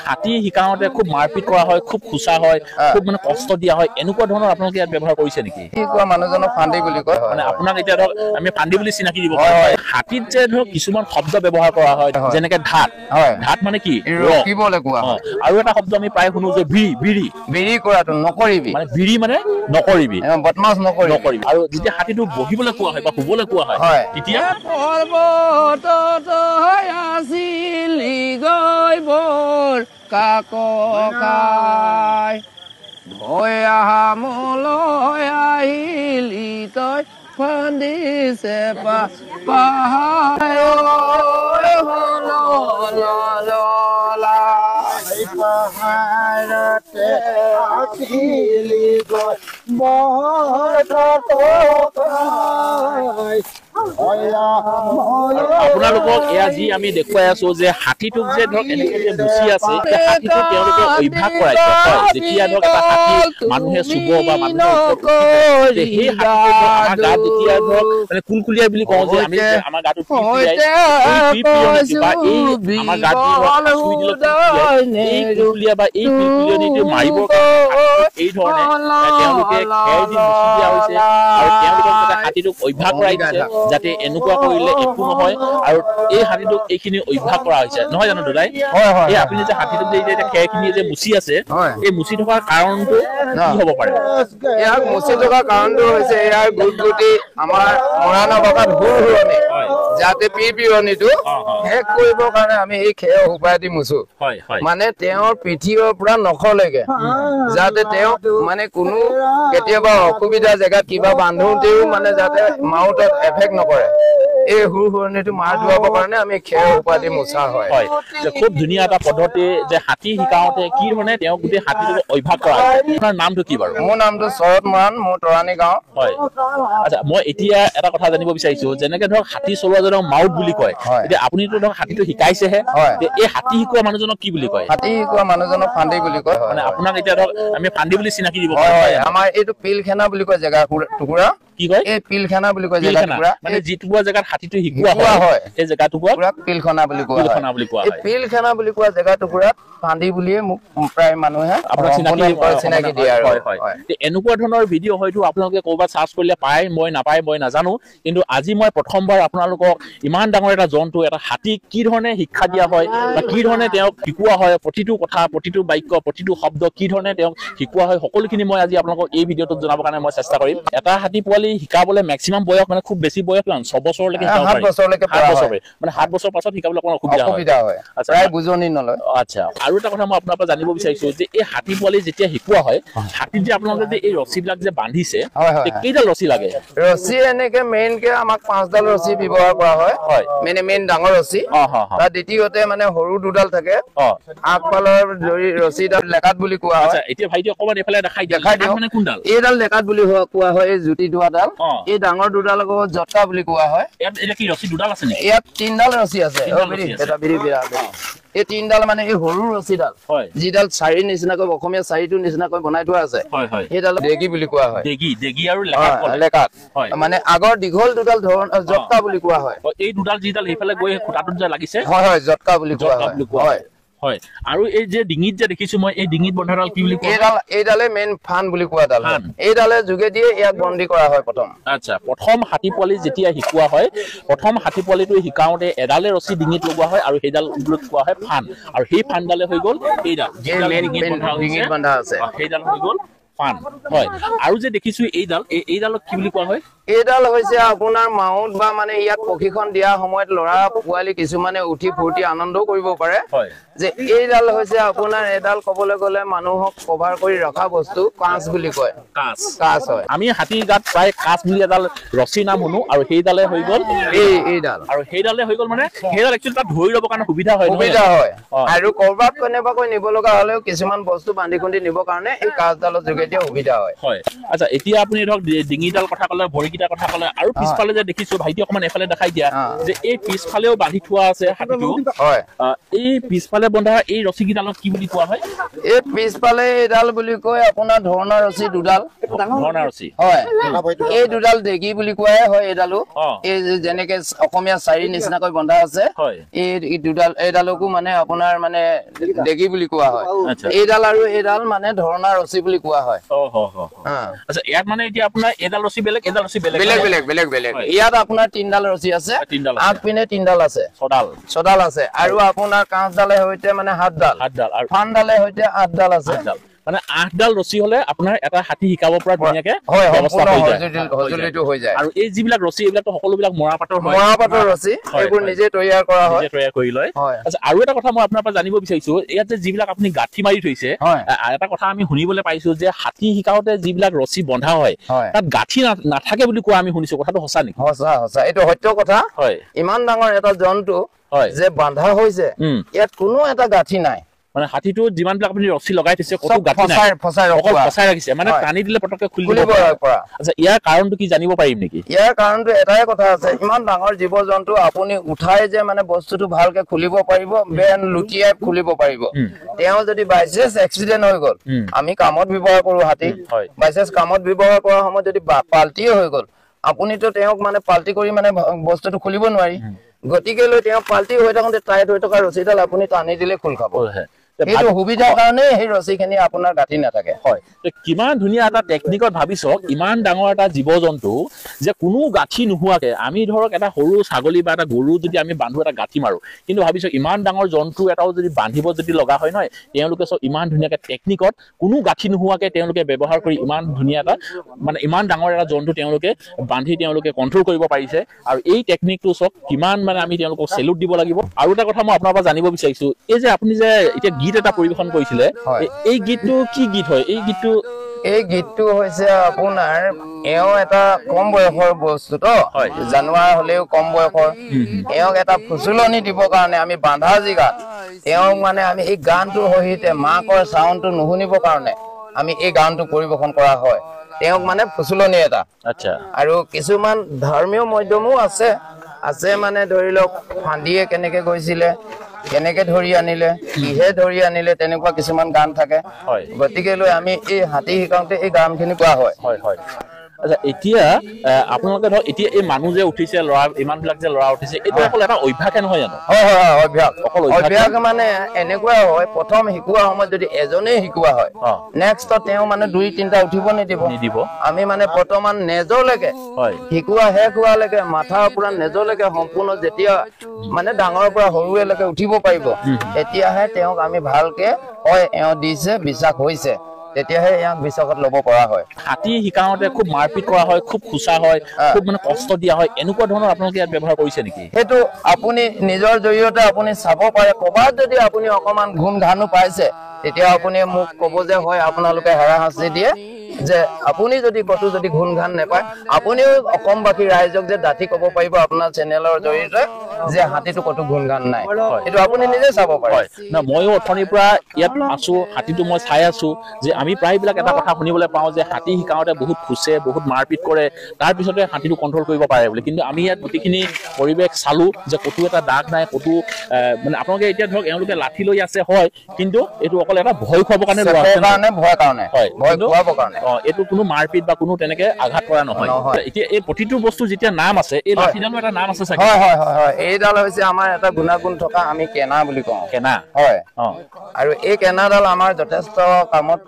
হাতী শিকাওঁতে খুব মাৰপিট কৰা হয়, খুব খুচা হয়, খুব মানে কষ্ট দিয়া হয়, এনেকুৱা ধৰণৰ আপোনালোকে ইয়াত ব্যৱহাৰ কৰিছে নেকি? মানুহজনক ফান্দি বুলি কয়। মানে আপোনাক এতিয়া ধৰক আমি ফান্দি বুলি চিনাকি দিব পাৰোঁ। হাতীত যে ধৰক কিছুমান শব্দ ব্যৱহাৰ কৰা হয়, যেনেকে ঢাত। ঢাত মানে কি? ৰখিবলৈ কোৱা হয়। আৰু এটা শব্দ আমি প্ৰায় শুনো যে বিৰি। বিৰি বিৰি কৰাটো নকৰিবি, মানে বিৰি মানে নকৰিবি, বদমাছ নকৰিবি। আৰু যেতিয়া হাতীটো বহিবলৈ কোৱা হয় বা শুবলৈ কোৱা হয় তেতিয়া পৰ্বতত আছিলি গৈ বৰ কাককাই ভয় আহা মোলৈ আহিলি তই ফান্দিছে পাহাৰতে আছিলি গৈ বৰ কাককাই। আপোনালোকক এয়া যি আমি দেখুৱাই আছো যে হাতীটোক যে ধৰক এনেকে যে মুচি আছে, হাতীটো তেওঁলোকে অভ্যাস কৰাইছে। হয়, যেতিয়া ধৰক এটা হাতী মানুহে চুব বা মানুহে সেই হাতীটো আমাৰ গাত যেতিয়া ধৰক মানে কুলকুলিয়াই বুলি কওঁ যে আমি আমাৰ গাটো আমাৰ গাত চুই দিলে এই কুলকুলিয়া বা এই কুলকুলিয়নিটো মাৰিবৰ কাৰণে এই ধৰণে তেওঁলোকে খেৰ দি মুচি দিয়া হৈছে আৰু তেওঁলোকক যাতে হাতীটোক অভ্যাস কৰাই দিছে যাতে এনেকুৱা কৰিলে একো নহয়। আৰু এই হাতীটোক এইখিনি অভ্যাস কৰা হৈছে, নহয় জানো দাদাই? এই আপুনি যে হাতীটোক যে এতিয়া খেৰখিনি যে মুচি আছে, এই মুচি থকাৰ কাৰণটো কি হ'ব পাৰে? ইয়াক মুচি থকাৰ কাৰণটো হৈছে ইয়াৰ গুটগুটি আমাৰ মৰাণ ভাষাত হুৰহুৰণি, যাতে পিৰপিৰণিটো শেষ কৰিবৰ কাৰণে আমি এই খেৰ শুকুৱাই দি মুচো। মানে তেওঁৰ পিঠিৰ পৰা নখলৈকে যাতে তেওঁ মানে কোনো কেতিয়াবা অসুবিধা জেগাত কিবা বান্ধোতেও মানে যাতে মাউথত এফেক্ট নকৰে, এই হুৰহুৰণিটো মাৰ ধুৱাবৰ কাৰণে আমি খেৰ শুকুৱাই দি মোচা হয়। খুব ধুনীয়া এটা পদ্ধতি যে হাতী শিকাওঁতে কি ধৰণে তেওঁ গোটেই হাতীটোক অভ্যাস কৰা। আপোনাৰ নামটো কি বাৰু? মোৰ নামটো শৰৎ মৰাণ, মোৰ তৰাণী গাঁও। হয়, আচ্ছা, মই এতিয়া এটা কথা জানিব বিচাৰিছো, যেনেকে ধৰক হাতী চলোৱাজনক মাউথ বুলি কয়, এতিয়া আপুনিতো ধৰক হাতীটো শিকাইছেহে, এই হাতী শিকোৱা মানুহজনক কি বুলি কয়? হাতী শিকোৱা মানুহজনক ফান্দি বুলি কয়। মানে আপোনাক এতিয়া ধৰক আমি ফান্দি বুলি চিনাকি দিব পাৰোঁ। আমাৰ এইটো পিলখানা বুলি কয় জেগা টুকুৰা। কি কয়? এই পিলখানা বুলি কয় জেগা টুকুৰা, মানে যিটুকুৰা জেগাত হাতীটো শিকোৱা হয় এই জেগা টুকুৰা পিলখানা বুলি কোৱা হয়। এই পিলখানা বুলি কোৱা জেগা টুকুৰাত ফান্দি বুলিয়ে মোক প্ৰায় মানুহে আপোনাক চিনাকি দিয়ে। আৰু এনেকুৱা ধৰণৰ ভিডিঅ' হয়তো আপোনালোকে ক'ৰবাত চাৰ্চ কৰিলে পায়, মই নাপায় মই নাজানো, কিন্তু আজি মই প্ৰথমবাৰ আপোনালোকক ইমান ডাঙৰ এটা জন্তু, এটা হাতীক কি ধৰণে শিক্ষা দিয়া হয় বা কি ধৰণে তেওঁক শিকোৱা হয়, প্ৰতিটো কথা, প্ৰতিটো বাক্য, প্ৰতিটো শব্দ কি ধৰণে তেওঁক শিকোৱা হয়, সকলোখিনি মই আজি আপোনালোকক এই ভিডিঅ'টোত জনাবৰ কাৰণে মই চেষ্টা কৰিম। এটা হাতী পোৱালি শিকাবলৈ মেক্সিমাম বয়স মানে খুব বেছি বয়স কিমান? 6 বছৰলৈকে শিকাব পাৰি। 7 বছৰ মানে 7 বছৰ পাছত শিকাবলৈ অকণমান অসুবিধা হয়। প্ৰায় বুজনি নলয়। আচ্ছা, আৰু এটা কথা মই আপোনাৰ পৰা জানিব বিচাৰিছো যে এই হাতী পোৱালি যেতিয়া শিকোৱা হয়, হাতীত যে আপোনালোকে যে এই ৰছীবিলাক যে বান্ধিছে, কেইডাল ৰছী লাগে? ৰছী এনেকে মেইনকে আমাক 5ডাল ৰছী ব্যৱহাৰ কৰা হয়। মেইন ডাঙৰ ৰছী, তাৰ দ্বিতীয়তে মানে সৰু 2ডাল থাকে। আগফালৰ ৰছীডাল লেকাত বুলি কোৱা হয়। এতিয়া ভাইটি অকণমান এইফালে দেখাই দিয়ক, মানে কোনডাল? এইডাল লেকাত বুলি কোৱা হয়। এই জুতি ধোৱাডাল, এই ডাঙৰ 2ডাল আকৌ জটকা বুলি কোৱা হয়। ইয়াত এতিয়া কি ৰছী 2ডাল আছে নেকি? ইয়াত 3ডাল ৰছী আছে। এই 3ডাল মানে এই সৰু ৰছীডাল, যিডাল চাৰিৰ নিচিনাকৈ অসমীয়া চাৰিটোৰ নিচিনাকৈ বনাই থোৱা আছে, সেইডাল দেগী বুলি কোৱা হয়। দেগী আৰু লেকাত মানে আগৰ দীঘল 2ডাল জটকা বুলি কোৱা হয়। এই 2ডাল যিডাল সেইফালে গৈ খুঁটাটোত যে লাগিছে, হয় জটকা বুলি কোৱা হয়। হয়, আৰু এই যে ডিঙিত যে দেখিছো মই, এই ডিঙিত বন্ধাডাল কি বুলি কয়? এইডালে মেইন ফান বুলি কোৱা ডাল। এইডালে যোগেদিয়ে ইয়াক বন্দী কৰা হয় প্ৰথম। আচ্ছা, প্ৰথম হাতী পোৱালি যেতিয়া শিকোৱা হয়, প্ৰথম হাতী পোৱালিটো শিকাওঁতে এডালে ৰছী ডিঙিত লগোৱা হয় আৰু সেইডাল কোৱা হয় ফান, আৰু সেই ফানডালে হৈ গ'ল এইডাল ডিঙিত বন্ধা আছে, সেইডাল হৈ গ'ল ফান। হয়, আৰু যে দেখিছো এইডালক কি বুলি কোৱা হয়? এইডাল হৈছে আপোনাৰ মাউত বা মানে ইয়াক প্ৰশিক্ষণ দিয়া সময়ত ল'ৰা পোৱালি কিছুমানে উঠি ফূৰ্তি আনন্দও কৰিব পাৰে। যে এইডাল হৈছে আপোনাৰ এডাল ক'বলৈ গ'লে মানুহক কভাৰ কৰি ৰখা বস্তু, কাঁচ বুলি কয়। কাঁচ হয়। আমি হাতীৰ গাত প্ৰায় কাঁচ বুলি এডাল ৰছীৰ নাম শুনো, আৰু সেইডালে হৈ গ'ল এইডাল, আৰু সেইডালে হৈ গ'ল মানে সেইডাল একচুৱেলি তাত ধৰি ল'বৰ কাৰণে সুবিধা হয়। আৰু ক'ৰবাত কেনেবাকৈ নিব লগা হ'লেও কিছুমান বস্তু বান্ধি খুন্দি নিবৰ কাৰণে এই কাঁচডালৰ যোগেদি সুবিধা হয়। আচ্ছা, এতিয়া আপুনি ধৰক ডিঙিডাল কথা ক'লে, ভৰিকেইটাৰ কথা ক'লে, আৰু পিছফালে যে দেখিছো ভাইটি অকমান এফালে দেখাই দিয়া যে এই পিছফালেও বান্ধি থোৱা আছে হাতীটো। এই পিছফালে বন্ধা এই ৰছী কেইডালক কি বুলি কোৱা হয়? এই পিছফালে এইডাল বুলি কয় আপোনাৰ ধৰণৰ ৰছী 2ডাল। ধৰণা ৰছী হয় এই দুডাল দেগি বুলি কোৱাই হয় এইডালো এই যেনেকে অসমীয়া চাৰি নিচিনাকৈ বন্ধা আছে এই দুডাল এইডালকো মানে আপোনাৰ মানে দেগি বুলি কোৱা হয় এইডাল আৰু এইডাল মানে ধৰণা ৰছী বুলি কোৱা হয় আচ্ছা ইয়াত মানে এতিয়া আপোনাৰ এইডাল ৰছী বেলেগ এইডাল ৰছী বেলেগ বেলেগ বেলেগ বেলেগ বেলেগ ইয়াত আপোনাৰ তিনডাল ৰছী আছে আগ পিনে তিনডাল আছে ছডাল আছে আৰু আপোনাৰ কাঁচডালে সৈতে মানে সাতডাল আৰু ফানডালে সৈতে আঠডাল আছে মানে 8ডাল ৰছী হলে আপোনাৰ এটা হাতী শিকাব পৰা ধুনীয়াকে ব্যৱস্থা হৈ যায় আৰু এই যিবিলাক ৰছী এইবিলাক সকলোবিলাক মৰাপাটৰ ৰছী এইবোৰ নিজে তৈয়াৰ কৰা হয় তৈয়াৰ কৰি লয় আচ্ছা আৰু এটা কথা মই আপোনাৰ পৰা জানিব বিচাৰিছো ইয়াত যে যিবিলাক আপুনি গাঁঠি মাৰি থৈছে এটা কথা আমি শুনিবলৈ পাইছো যে হাতী শিকাওতে যিবিলাক ৰছী বন্ধা হয় তাত গাঁঠি নাথাকে বুলি কোৱা আমি শুনিছো কথাটো সঁচা নেকি সঁচা এইটো সত্য কথা হয় ইমান ডাঙৰ এটা জন্তু যে বান্ধা হৈছে ইয়াত কোনো এটা গাঁঠি নাই মানে হাতীটো যিমানবিলাক আপুনি ৰছী লগাই থৈছে কত গাঁঠি নাই অকল ফসাই ৰাখিছে মানে টানি দিলে পটককে খুলিব পৰা আচ্ছা ইয়াৰ কাৰণটো কি জানিব পাৰিম নেকি ইয়াৰ কাৰণটো এটাই কথা আছে ইমান ডাঙৰ জীৱ জন্তু আপুনি উঠাই যে মানে বস্তুটো ভালকে খুলিব পাৰিব বেন লুটিয়াই খুলিব পাৰিব তেওঁ যদি বাইচেস এক্সিডেন্ট হৈ গল আমি কামত ব্যৱহাৰ কৰো হাতী বাইচেস কামত ব্যৱহাৰ কৰাৰ সময়ত যদি পাল্টি হৈ গল আপুনিতো তেওঁক মানে পাল্টি কৰি মানে বস্তুটো খুলিব নোৱাৰি গতিকে লৈ তেওঁ পাল্টি হৈ থাকোঁতে টাইট হৈ থকা ৰছীডাল আপুনি টানি দিলে খোল খাব এইটো সুবিধাৰ কাৰণে সেই ৰছীখিনি আপোনাৰ গাঁঠি নাথাকে হয় কিমান ধুনীয়া এটা টেকনিকত ভাবিছক ইমান ডাঙৰ এটা জীৱ জন্তু যে কোনো গাঁঠি নোহোৱাকে আমি ধৰক এটা সৰু ছাগলী বা এটা গৰু যদি আমি বান্ধো এটা গাঁঠি মাৰো কিন্তু ভাবিছক ইমান ডাঙৰ জন্তু এটাও যদি বান্ধিব যদি লগা হয় নহয় তেওঁলোকে চব ইমান ধুনীয়াকে টেকনিকত কোনো গাঁঠি নোহোৱাকে তেওঁলোকে ব্যৱহাৰ কৰি ইমান ধুনীয়া এটা মানে ইমান ডাঙৰ এটা জন্তু তেওঁলোকে বান্ধি তেওঁলোকে কন্ট্ৰল কৰিব পাৰিছে আৰু এই টেকনিকটো চব কিমান মানে আমি তেওঁলোকক সেলুট দিব লাগিব আৰু এটা কথা মই আপোনাৰ পৰা জানিব বিচাৰিছো এই যে আপুনি যে এতিয়া গীত এটা পৰিবেশন কৰিছিলে এই গীতটো কি গীত হয় এই গীতটো হৈছে আপোনাৰ এও এটা কম বয়সৰ বস্তু তো জানুৱাৰ হলেও কম বয়সৰ এওক এটা ফুচুলনি দিব কাৰণে আমি বান্ধা জিগাত এওক মানে আমি এই গানটোৰ সহিতে মাকৰ সাউণ্ডটো নুশুনিব কাৰণে আমি এই গানটো পৰিবেশন কৰা হয় তেওঁক মানে ফুচুলনি এটা আচ্ছা আৰু কিছুমান ধৰ্মীয় মাধ্যমো আছে মানে ধৰি লওক ফান্দিয়ে কেনেকে গৈছিলে কেনেকে ধৰি আনিলে কিহে ধৰি আনিলে তেনেকুৱা কিছুমান গান থাকে গতিকে লৈ আমি এই হাতী শিকাওঁতে এই গানখিনি কোৱা হয় আচ্ছা এতিয়া আপোনালোকে ধৰক এতিয়া এই মানুহ যে উঠিছে ল'ৰা ইমানবিলাক যে ল'ৰা উঠিছে এইটো অকল এটা অভ্যাসে নহয় জানো হয় অভ্যাস মানে এনেকুৱা হয় প্ৰথম শিকোৱা সময়ত যদি এজনেই শিকোৱা হয় নেক্সটত তেওঁ মানে 2-3টা উঠিব নিদিব আমি মানে বৰ্তমান নেজলৈকে শিকোৱা শেষ হোৱালৈকে মাথাৰ পৰা নেজলৈকে সম্পূৰ্ণ যেতিয়া মানে ডাঙৰৰ পৰা সৰুলৈকে উঠিব পাৰিব এতিয়াহে তেওঁক আমি ভালকে হয় এওঁ দিছে বিশ্বাস হৈছে তেতিয়াহে ইয়াক বিশ্বাসত ল'ব পৰা হয় হাতী শিকাওঁতে খুব মাৰপিট কৰা হয় খুব খুচা হয় খুব মানে কষ্ট দিয়া হয় এনেকুৱা ধৰণৰ আপোনালোকে ইয়াত ব্যৱহাৰ কৰিছে নেকি সেইটো আপুনি নিজৰ জৰিয়তে আপুনি চাব পাৰে ক'বাত যদি আপুনি অকমান ঘুম ধানো পাইছে তেতিয়া আপুনি মোক ক'ব যে হয় আপোনালোকে হাৰাশাস্তি দিয়ে যে আপুনি যদি কতো যদি ঘুণ ঘান নাপায় আপুনিও অসমবাসী ৰাইজক যে দাঁতি ক'ব পাৰিব আপোনাৰ চেনেলৰ জৰিয়তে যে হাতীটো কতো ঘুণ ঘান নাই এইটো আপুনি নিজে চাব পাৰে না ময়ো অথনিৰ পৰা ইয়াত আছো হাতীটো মই চাই আছো যে আমি প্ৰায়বিলাক এটা কথা শুনিবলৈ পাওঁ যে হাতী শিকাওঁতে বহুত খুচে বহুত মাৰপিট কৰে তাৰপিছতে হাতীটো কণ্ট্ৰল কৰিব পাৰে বুলি কিন্তু আমি ইয়াত গোটেইখিনি পৰিৱেশ চালো যে কতো এটা দাগ নাই কতো মানে আপোনালোকে এতিয়া ধৰক এওঁলোকে লাঠি লৈ আছে হয় কিন্তু এইটো অকল এটা ভয় খুৱাবৰ কাৰণে ভয় খুৱাবৰ কাৰণে এইটো কোনো মাৰপিট বা কোনো তেনেকে আঘাত কৰা নহয় এতিয়া এই প্ৰতিটো বস্তু যেতিয়া নাম আছে এই লাঠিডালৰ এটা নাম আছে চাগে হয় এইডাল হৈছে আমাৰ এটা গুণাগুণ থকা আমি কেনা বুলি কওঁ কেনা হয় আৰু এই কেনাডাল আমাৰ যথেষ্ট কামত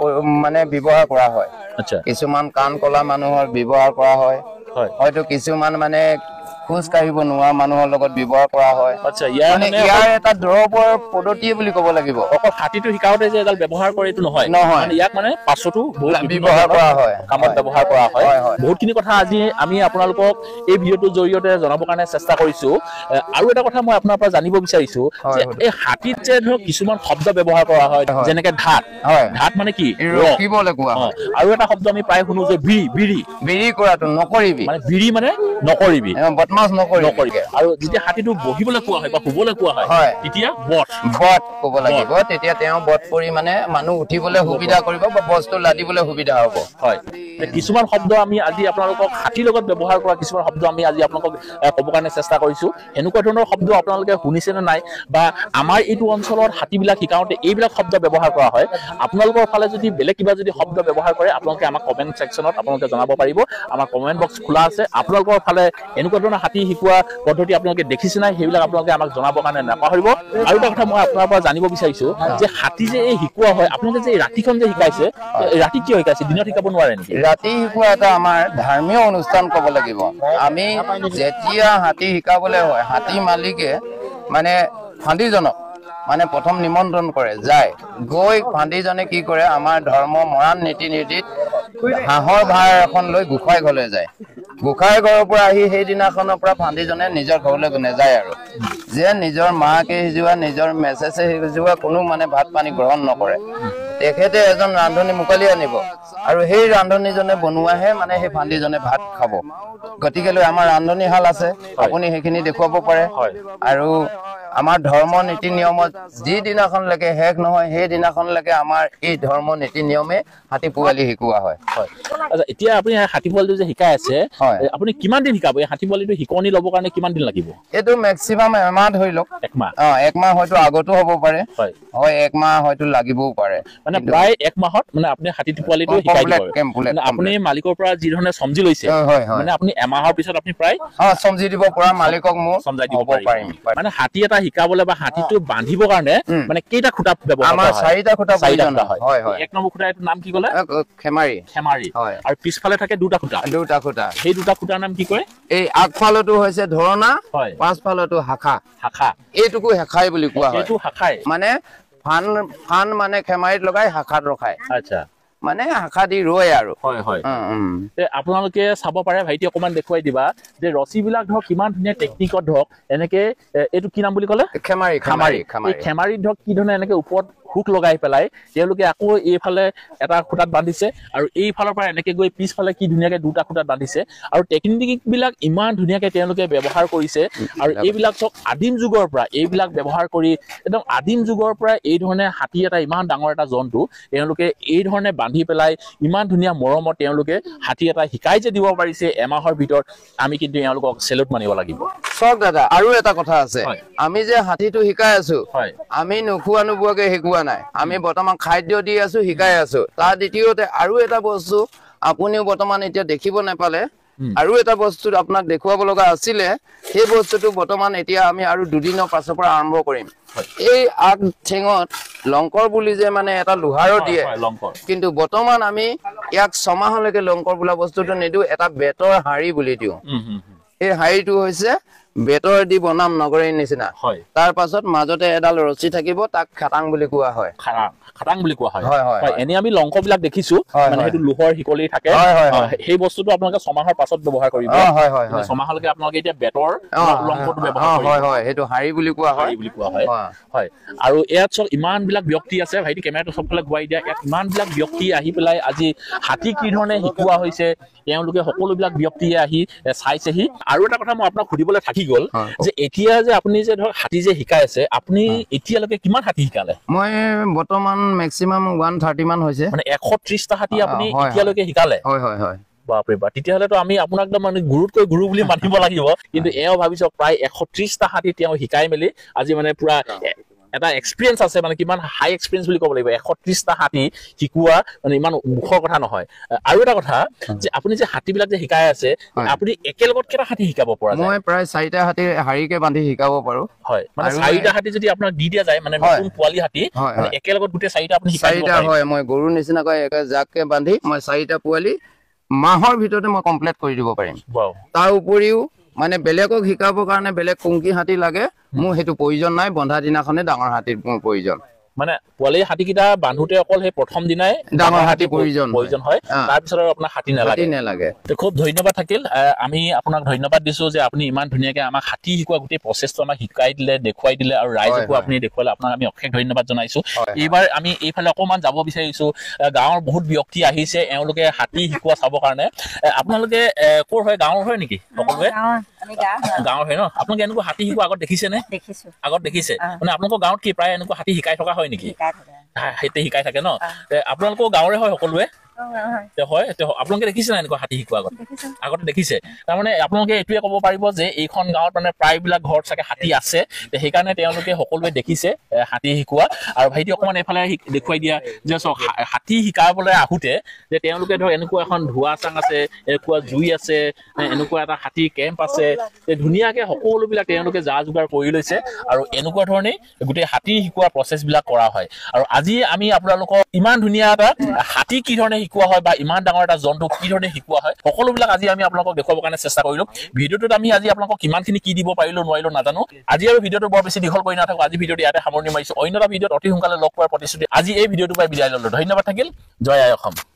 মানে ব্যৱহাৰ কৰা হয় আচ্ছা কিছুমান কাণ কলা মানুহৰ ব্যৱহাৰ কৰা হয় হয়তো কিছুমান মানে খোজ কাঢ়িব নোৱাৰা মানুহৰ লগত ব্যৱহাৰ কৰা হয় আচ্ছা ইয়াৰ এটা দ্ৰৱৰ পদ্ধতি বুলি ক'ব লাগিব অকল হাতীটো শিকাওঁতে যে এডাল ব্যৱহাৰ কৰে এইটো নহয় মানে ইয়াক মানে পাছতো ব্যৱহাৰ কৰা হয় কামত ব্যৱহাৰ কৰা হয় বহুতখিনি কথা আজি আমি আপোনালোকক এই ভিডিঅ'টোৰ জৰিয়তে জনাবৰ কাৰণে চেষ্টা কৰিছো আৰু এটা কথা মই আপোনাৰ পৰা জানিব বিচাৰিছো যে এই হাতীত যে ধৰক কিছুমান শব্দ ব্যৱহাৰ কৰা হয় যেনেকে ঢাত মানে কি ৰখিবলৈ কোৱা হয় আৰু এটা শব্দ আমি প্ৰায় শুনো যে বিৰি কৰাটো নকৰিবি মানে বিৰি মানে নকৰিবি বদমাছ নকৰিবি আৰু যেতিয়া হাতীটো বহিবলৈ কোৱা হয় বা শুবলৈ কোৱা হয় তেতিয়া বট ক'ব লাগিব তেতিয়া তেওঁ বট পৰি মানে মানুহ উঠিবলৈ সুবিধা কৰিব বা বস্তু লাদিবলৈ সুবিধা হ'ব হয় কিছুমান শব্দ আমি আজি আপোনালোকক হাতীৰ লগত ব্যৱহাৰ কৰা কিছুমান শব্দ আমি আজি আপোনালোকক ক'ব কাৰণে চেষ্টা কৰিছোঁ এনেকুৱা ধৰণৰ শব্দ আপোনালোকে শুনিছে নে নাই বা আমাৰ এইটো অঞ্চলৰ হাতীবিলাক শিকাওঁতে এইবিলাক শব্দ ব্যৱহাৰ কৰা হয় আপোনালোকৰ ফালে যদি বেলেগ কিবা যদি শব্দ ব্যৱহাৰ কৰে আপোনালোকে আমাক কমেণ্ট ছেকশ্যনত আপোনালোকে জনাব পাৰিব আমাৰ কমেণ্ট বক্স খোলা আছে আপোনালোকৰ ফালে এনেকুৱা ধৰণৰ হাতী শিকোৱা পদ্ধতি আপোনালোকে দেখিছে নাই সেইবিলাক আপোনালোকে আমাক জনাবৰ কাৰণে নাপাহৰিব আৰু এটা কথা মই আপোনাৰ পৰা জানিব বিচাৰিছোঁ যে হাতী যে এই শিকোৱা হয় আপোনালোকে যে ৰাতিখন যে শিকাইছে ৰাতি কিয় শিকাইছে দিনত শিকাব নোৱাৰে নেকি ৰাতি শিকোৱা এটা আমাৰ ধৰ্মীয় অনুষ্ঠান ক'ব লাগিব আমি যেতিয়া হাতী শিকাবলৈ হয় হাতী মালিকে মানে ফান্দিজনক মানে প্ৰথম নিমন্ত্ৰণ কৰে যায় গৈ ফান্দিজনে কি কৰে আমাৰ ধৰ্ম মৰাণ নীতি নীতিত হাঁহৰ ভাৰ এখন লৈ গোসাঁই ঘৰলৈ যায় গোসাঁই ঘৰৰ পৰা আহি সেইদিনাখনৰ পৰা ফান্দিজনে নিজৰ ঘৰলৈ নাযায় আৰু যে নিজৰ মাকে সিজোৱা নিজৰ মেছেজে সিজোৱা কোনো মানে ভাত পানী গ্ৰহণ নকৰে তেখেতে এজন ৰান্ধনি মুকলি আনিব আৰু সেই ৰান্ধনিজনে বনোৱাহে মানে সেই ফান্দিজনে ভাত খাব গতিকেলৈ আমাৰ ৰান্ধনিশাল আছে আপুনি সেইখিনি দেখুৱাব পাৰে আৰু আমাৰ ধৰ্ম নীতি নিয়মত যিদিনাখনলৈকে শেষ নহয় সেইদিনাখনলৈকে আমাৰ এই ধৰ্ম নীতি নিয়মে হাতী পোৱালি শিকোৱা হয় আচ্ছা এতিয়া আপুনি হাতী পোৱালিটো যে শিকাই আছে আপুনি কিমান দিন শিকাব এই হাতী পোৱালিটো শিকনি ল'বৰ কাৰণে কিমান দিন লাগিব এইটো মেক্সিমাম এমাহ ধৰি লওক একমাহ হয়তো আগতো হ'ব পাৰে হয় একমাহ হয়তো লাগিবও পাৰে মানে প্ৰায় এক মাহত মানে আপুনি হাতী পোৱালিটো শিকাই দিব আপুনি মালিকৰ পৰা যি ধৰণে সমজি লৈছে মানে আপুনি এমাহৰ পিছত আপুনি প্ৰায় সমজি দিব পৰা মালিকক মোক সমজাই দিব পাৰিম মানে হাতী এটা শিকাবলৈ বা হাতীটো বান্ধিবৰ কাৰণে মানে কেইটা খুঁটা ব্যৱহাৰ আমাৰ চাৰিটা খুঁটা প্ৰয়োজন হয় এক নম্বৰ খুঁটা এইটো নাম কি ক'লে খেমাৰি আৰু পিছফালে থাকে দুটা খুঁটা সেই দুটা খুঁটাৰ নাম কি কয় এই আগফালতো হৈছে ধৰণা পাছফালতো শাখা এইটোকো শাখাই বুলি কোৱা হয় এইটো শাখাই মানে ফান মানে খেমাৰিত লগাই শাখাত ৰখায় আচ্ছা মানে শাখা দি ৰয় আৰু আপোনালোকে চাব পাৰে ভাইটি অকমান দেখুৱাই দিবা যে ৰছীবিলাক ধৰক কিমান ধুনীয়া টেকনিকত ধৰক এনেকে এইটো কি নাম বুলি ক'লে খেমাৰিত ধৰক কি ধৰণে এনেকে ওপৰত হুক লগাই পেলাই তেওঁলোকে আকৌ এইফালে এটা খুঁটাত বান্ধিছে আৰু এইফালৰ পৰা এনেকে গৈ পিছফালে কি ধুনীয়াকে দুটা খুঁটাত বান্ধিছে আৰু টেকনিক বিলাক ইমান ধুনীয়াকে তেওঁলোকে ব্যৱহাৰ কৰিছে আৰু এইবিলাক চব আদিম যুগৰ পৰা এইবিলাক ব্যৱহাৰ কৰি একদম আদিম যুগৰ পৰা এই ধৰণে হাতী এটা ইমান ডাঙৰ এটা জন্তু তেওঁলোকে এই ধৰণে বান্ধি পেলাই ইমান ধুনীয়া মৰমত তেওঁলোকে হাতী এটা শিকাই যে দিব পাৰিছে এমাহৰ ভিতৰত আমি কিন্তু এওঁলোকক চেলুট মানিব লাগিব চক দাদা আৰু এটা কথা আছে আমি যে হাতীটো শিকাই আছো আমি নোখোৱা নোবোৱাকে শিকোৱা নাই আমি বৰ্তমান খাদ্য দি আছো শিকাই আছো তাৰ দ্বিতীয়তে আৰু এটা বস্তু আপুনিও বৰ্তমান এতিয়া দেখিব নাপালে আৰু এটা বস্তু আপোনাক দেখুৱাব লগা আছিলে সেই বস্তুটো বৰ্তমান এতিয়া আমি আৰু দুদিনৰ পাছৰ পৰা আৰম্ভ কৰিম এই আগ ঠেঙত লংকৰ বুলি যে মানে এটা লোহাৰৰ দিয়ে কিন্তু বৰ্তমান আমি ইয়াক 6 মাহলৈকে লংকৰ বোলা বস্তুটো নিদিও এটা বেতৰ হাড়ি বুলি দিওঁ এই হাড়িটো হৈছে বেতৰ দি বনাম নগৰীৰ নিচিনা তাৰ পাছত মাজতে এডাল ৰছী থাকিব তাক খাটাং বুলি কোৱা হয় খাটাং বুলি কোৱা হয় এনে আমি লংক বিলাক দেখিছো মানে সেইটো লোহৰ শিকলি থাকে সেই বস্তুটো আপোনালোকে 6 মাহৰ পাছত ব্যৱহাৰ কৰিব 6 মাহলৈকে আপোনালোকে এতিয়া বেতৰ লংকটো ব্যৱহাৰ কৰিব সেইটো হাড়ি বুলি কোৱা হয় আৰু ইয়াত চব ইমান বিলাক ব্যক্তি আছে ভাইটি কেমেৰাটো সবফালে ঘূৰাই দিয়া ইয়াত ইমান বিলাক ব্যক্তি আহি পেলাই আজি হাতী কি ধৰণে শিকোৱা হৈছে তেওঁলোকে সকলোবিলাক ব্যক্তিয়ে আহি চাইছেহি আৰু এটা কথা মই আপোনাক সুধিবলৈ থাকি গ'ল যে এতিয়া যে আপুনি যে ধৰক হাতী যে শিকাই আছে আপুনি এতিয়ালৈকে কিমান হাতী শিকালে মই বৰ্তমান মেক্সিমাম 130 মান হৈছে মানে 130টা হাতী আপুনি এতিয়ালৈকে শিকালে হয় বাপৰে বাপ তেতিয়াহ'লেতো আমি আপোনাক মানে গুৰুতকৈ গুৰু বুলি মানিব লাগিব কিন্তু এওঁ ভাবিছো প্ৰায় 130টা হাতী তেওঁ শিকাই মেলি আজি মানে পুৰা এটা এক্সপিৰিয়েন্স আছে মানে কিমান হাই এক্সপিৰিয়েন্স বুলি ক'ব লাগিব 130টা হাতী শিকোৱা মানে ইমান মুখৰ কথা নহয় আৰু এটা কথা যে আপুনি যে হাতীবিলাক যে শিকাই আছে আপুনি একেলগত কেইটা হাতী শিকাব পৰা যায় মই প্ৰায় 4টা হাতী হাৰিকে বান্ধি শিকাব পাৰো হয় মানে 4টা হাতী যদি আপোনাক দি দিয়া যায় মানে নতুন পোৱালি হাতী মানে একেলগত গোটেই 4টা আপুনি শিকাই দিব পাৰে 4টা হয় মই গৰু নিচিনাকৈ এক জাককে বান্ধি মই 4টা পোৱালি মাহৰ ভিতৰতে মই কমপ্লিট কৰি দিব পাৰিম তাৰ উপৰিও মানে বেলেগক শিকাবৰ কাৰণে বেলেগ কুংকি হাতী লাগে মোৰ হেতু প্ৰয়োজন নাই বন্ধা দিনাখনে ডাঙৰ হাতীৰ প্ৰয়োজন মানে পোৱালি হাতীকেইটা বান্ধোতে অকল সেই প্ৰথম দিনাই ডাঙৰ হাতী প্ৰয়োজন হয় তাৰ পিছত আৰু আপোনাৰ হাতী নালাগে খুব ধন্যবাদ থাকিল আমি আপোনাক ধন্যবাদ দিছো যে আপুনি ইমান ধুনীয়াকে আমাক হাতী শিকোৱা গোটেই প্ৰচেছটো আমাক শিকাই দিলে দেখুৱাই দিলে আৰু ৰাইজকো আপুনি দেখুৱালে আপোনাক আমি অশেষ ধন্যবাদ জনাইছো এইবাৰ আমি এইফালে অকমান যাব বিচাৰিছো গাঁৱৰ বহুত ব্যক্তি আহিছে এওঁলোকে হাতী শিকোৱা চাবৰ কাৰণে আপোনালোকে ক'ৰ হয় গাঁৱৰ হয় নেকি সকলোৱে গাঁৱৰ হয় ন আপোনালোকে এনেকুৱা হাতী শিকোৱা আগত দেখিছে নে আগত দেখিছে মানে আপোনালোকৰ গাঁৱত কি প্ৰায় এনেকুৱা হাতী শিকাই থকা হয় নেকি হাতী শিকাই থাকে ন আপোনালোকৰ গাঁৱৰে হয় সকলোৱে হয় আপোনালোকে দেখিছে না এনেকুৱা হাতী শিকোৱা আগতে দেখিছে তাৰমানে আপোনালোকে এইটোৱে ক'ব পাৰিব যে এইখন গাঁৱত মানে প্ৰায়বিলাক ঘৰত চাগে হাতী আছে সেইকাৰণে তেওঁলোকে সকলোৱে দেখিছে হাতী শিকোৱা আৰু ভাইটি অকণমান এইফালে দেখুৱাই দিয়া যে চাওক হাতী শিকাবলৈ আহোঁতে যে তেওঁলোকে ধৰক এনেকুৱা এখন ধোঁৱা চাং আছে এনেকুৱা জুই আছে এনেকুৱা এটা হাতী কেম্প আছে ধুনীয়াকৈ সকলোবিলাক তেওঁলোকে যা যোগাৰ কৰি লৈছে আৰু এনেকুৱা ধৰণে গোটেই হাতী শিকোৱা প্ৰচেছবিলাক কৰা হয় আৰু আজি আমি আপোনালোকক ইমান ধুনীয়া এটা হাতী কি ধৰণে শিকোৱা হয় বা ইমান ডাঙৰ এটা জন্তু কি ধৰণে শিকোৱা হয় সকলোবিলাক আজি আমি আপোনালোকক দেখুৱাবৰ কাৰণে চেষ্টা কৰিলোঁ ভিডিঅ'টোত আমি আজি আপোনালোকক কিমানখিনি কি দিব পাৰিলোঁ নোৱাৰিলোঁ নাজানো আজি আৰু ভিডিঅ'টো বৰ বেছি দীঘল কৰি নাথাকোঁ আজি ভিডিঅ'টো ইয়াতে সামৰণি মাৰিছোঁ অন্য এটা ভিডিঅ'ত অতি সোনকালে লগ পোৱাৰ প্ৰতিশ্ৰুতি আজি এই ভিডিঅ'টোৰ পৰা বিদায় ল'লোঁ ধন্যবাদ থাকিল জয় আই অসম